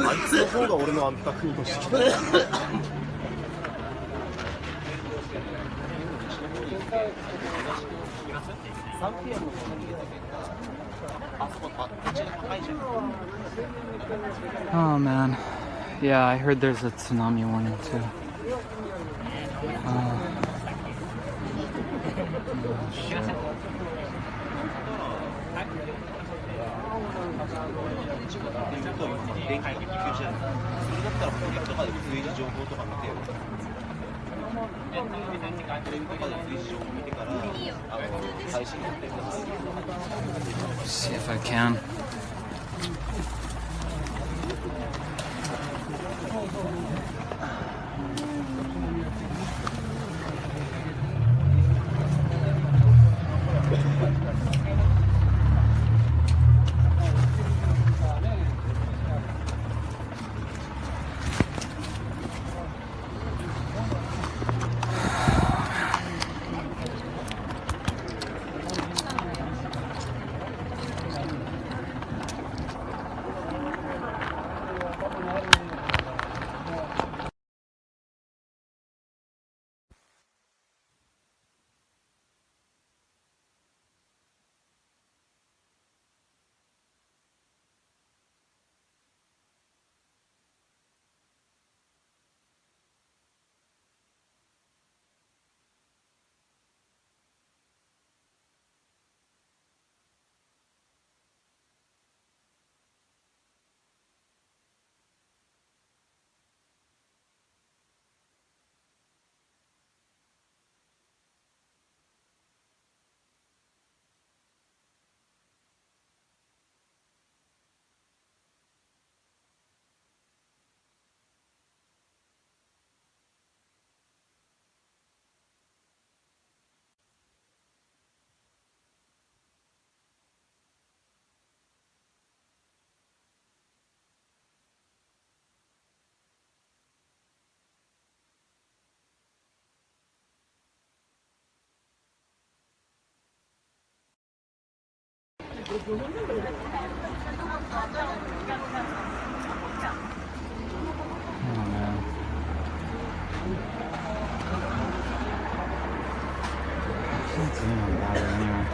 あいつの方が俺のあんた国としてOh man. Yeah, I heard there's a tsunami warning too. Oh shit. See if I can. Oh man. What's in about it anyway?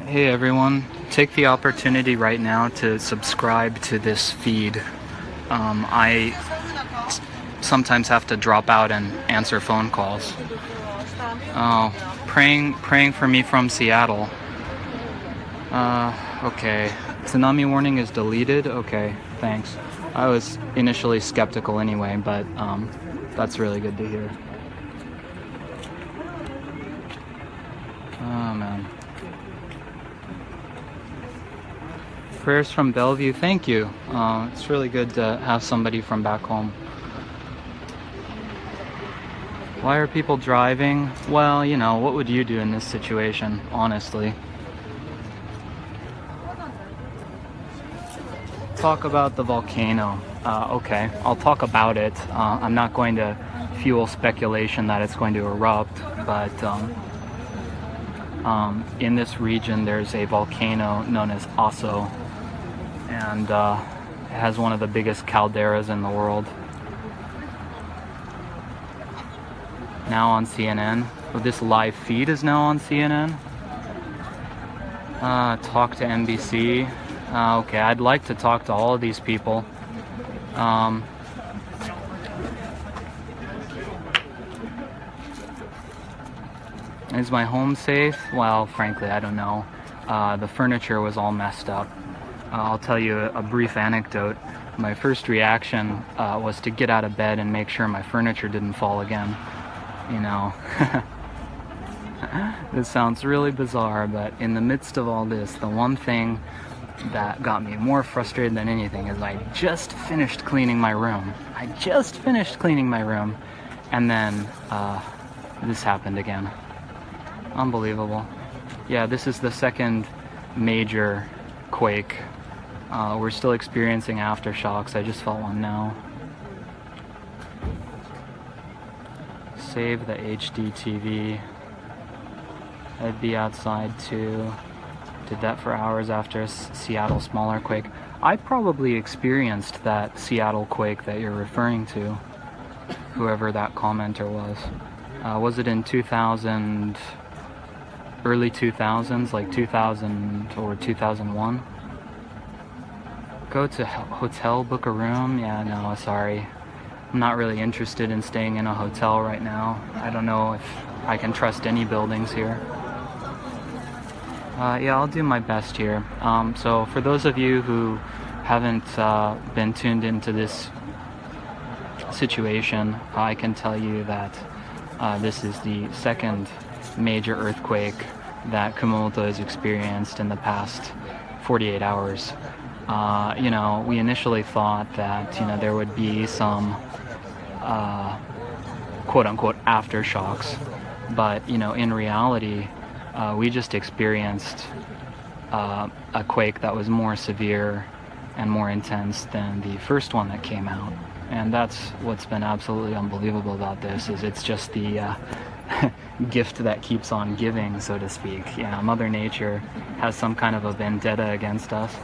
Hey everyone, take the opportunity right now to subscribe to this feed. I sometimes have to drop out and answer phone calls. Oh, praying for me from Seattle. Okay. Tsunami warning is deleted? Okay, thanks. I was initially skeptical anyway, but that's really good to hear. Oh man. Prayers from Bellevue, thank you. It's really good to have somebody from back home. Why are people driving? Well, you know, what would you do in this situation, honestly? Talk about the volcano. Okay, I'll talk about it. I'm not going to fuel speculation that it's going to erupt, but in this region there's a volcano known as Aso, and it has one of the biggest calderas in the world. now on CNN. Oh, this live feed is now on CNN. Talk to NBC. Okay, I'd like to talk to all of these people. Is my home safe? Well, frankly, I don't know. The furniture was all messed up. I'll tell you a brief anecdote. My first reaction was to get out of bed and make sure my furniture didn't fall again. You know, this sounds really bizarre, but in the midst of all this, the one thing that got me more frustrated than anything is I just finished cleaning my room. And then this happened again. Unbelievable. Yeah, this is the second major quake. We're still experiencing aftershocks. I just felt one now. Save the HD TV. I'd be outside too. Did that for hours after a Seattle smaller quake. I probably experienced that Seattle quake that you're referring to, whoever that commenter was. Was it in 2000, early 2000s, like 2000 or 2001? Go to hotel, book a room? Yeah, no, sorry. I'm not really interested in staying in a hotel right now. I don't know if I can trust any buildings here. Yeah, I'll do my best here. So for those of you who haven't been tuned into this situation, I can tell you that this is the second major earthquake that Kumamoto has experienced in the past 48 hours. You know, we initially thought that, you know, there would be some quote-unquote aftershocks, but, you know, in reality, we just experienced a quake that was more severe and more intense than the first one that came out. And that's what's been absolutely unbelievable about this, is it's just the gift that keeps on giving, so to speak. Yeah, Mother Nature has some kind of a vendetta against us.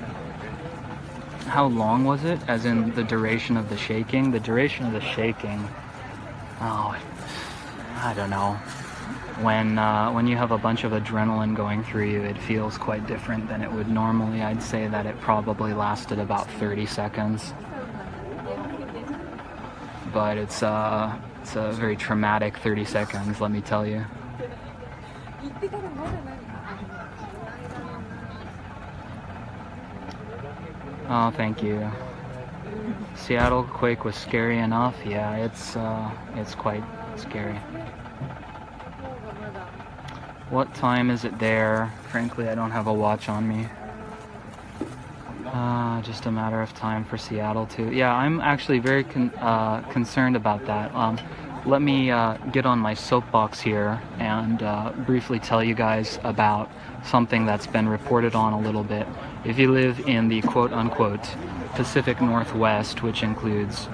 How long was it, as in the duration of the shaking? The duration of the shaking, oh, I don't know. When you have a bunch of adrenaline going through you, it feels quite different than it would normally. I'd say that it probably lasted about 30 seconds. But it's a very traumatic 30 seconds, let me tell you. Oh, thank you. Seattle quake was scary enough. Yeah, it's quite scary. What time is it there? Frankly, I don't have a watch on me. Just a matter of time for Seattle too. Yeah, I'm actually very concerned about that. Let me get on my soapbox here and briefly tell you guys about something that's been reported on a little bit. If you live in the quote-unquote Pacific Northwest, which includes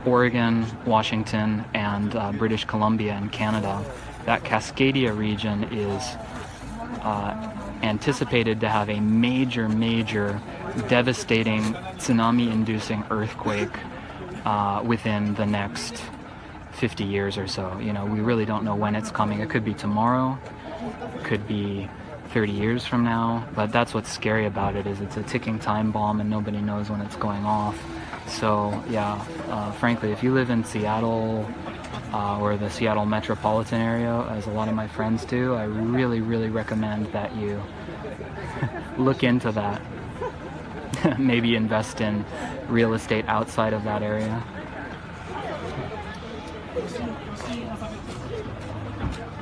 Oregon, Washington, and British Columbia and Canada, that Cascadia region is anticipated to have a major, devastating tsunami-inducing earthquake within the next 50 years or so. You know, we really don't know when it's coming. It could be tomorrow, it could be 30 years from now, but that's what's scary about it, is it's a ticking time bomb and nobody knows when it's going off. So yeah, frankly, if you live in Seattle or the Seattle metropolitan area, as a lot of my friends do, I really recommend that you look into that. Maybe invest in real estate outside of that area.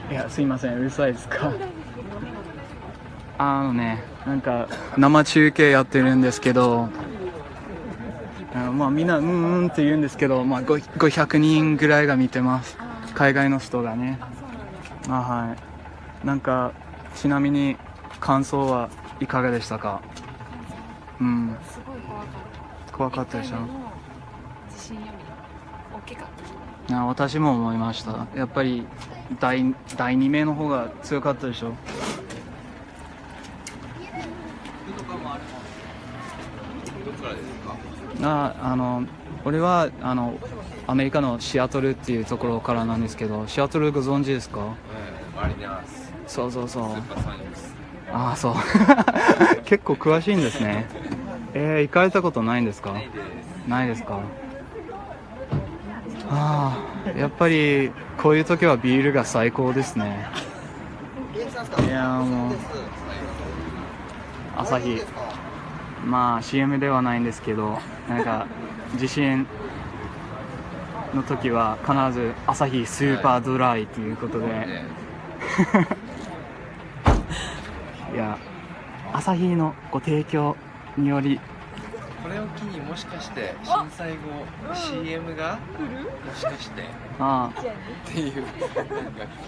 Yeah, すいません、うるさいですか？なんか生中継やってるんですけど、まあみんなって言うんですけど、まあ500人ぐらいが見てます。海外の人がね。はい。なんかちなみに感想はいかがでしたか？すごい怖かったでしょ。地震より大きかった。私も思いました。やっぱり第2名の方が強かったでしょ。俺はアメリカのシアトルっていうところからなんですけど、シアトルご存知ですか？マリナース。そうそうそう。スーパーソニックス。ああ、そう。結構詳しいんですね。行かれたことないんですか？ないですか？ああ、やっぱりこういう時はビールが最高ですね。いやもう朝日、まあ CM ではないんですけど、なんか地震の時は必ず朝日スーパードライということで、いや朝日のご提供により、これを機にもしかして震災後 CM がもしかしてあっていう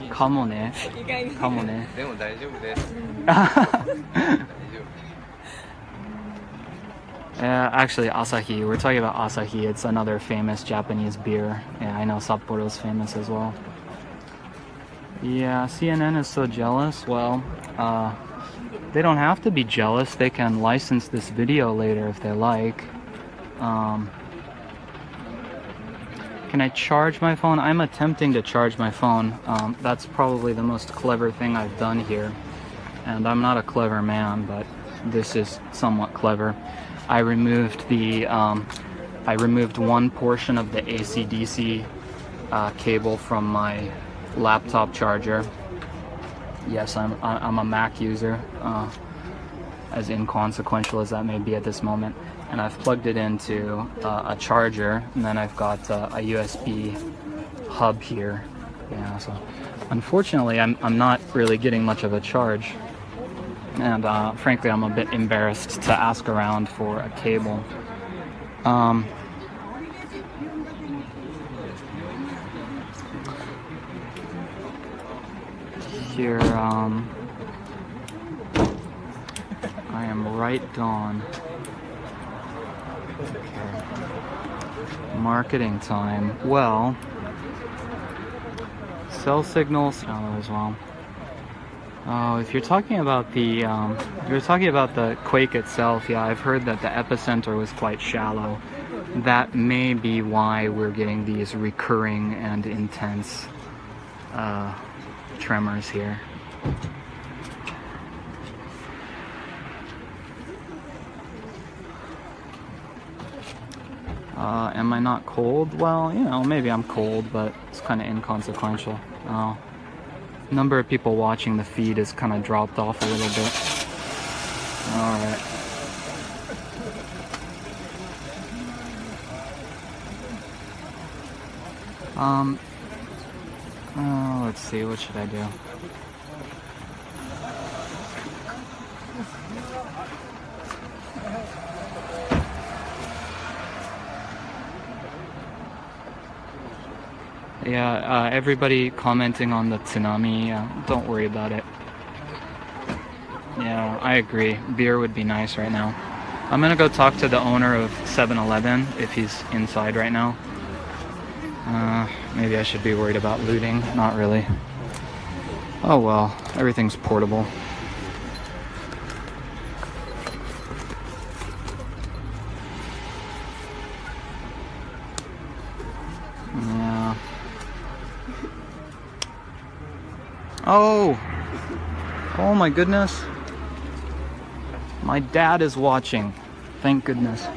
あかもね、かもね。でも大丈夫です。大丈夫。Actually, Asahi. We're talking about Asahi. It's another famous Japanese beer. Yeah, I know Sapporo's famous as well. Yeah, CNN is so jealous. Well, they don't have to be jealous. They can license this video later if they like. Can I charge my phone? I'm attempting to charge my phone. That's probably the most clever thing I've done here. And I'm not a clever man, but this is somewhat clever. I removed one portion of the AC/DC cable from my laptop charger. Yes, I'm a Mac user, as inconsequential as that may be at this moment. And I've plugged it into a charger, and then I've got a USB hub here. Yeah, so unfortunately, I'm not really getting much of a charge. And frankly, I'm a bit embarrassed to ask around for a cable. Here, I am right on. Okay. Marketing time. Well, cell signals as well. Oh, if you're talking about the quake itself, yeah, I've heard that the epicenter was quite shallow. That may be why we're getting these recurring and intense tremors here. Am I not cold? Well, you know, maybe I'm cold, but it's kind of inconsequential. Number of people watching the feed has kind of dropped off a little bit. Alright. Let's see, what should I do? Yeah, everybody commenting on the tsunami, don't worry about it. Yeah, I agree. Beer would be nice right now. I'm gonna go talk to the owner of 7-Eleven if he's inside right now. Maybe I should be worried about looting. Not really. Oh well, everything's portable. Yeah. Oh! Oh my goodness. My dad is watching. Thank goodness.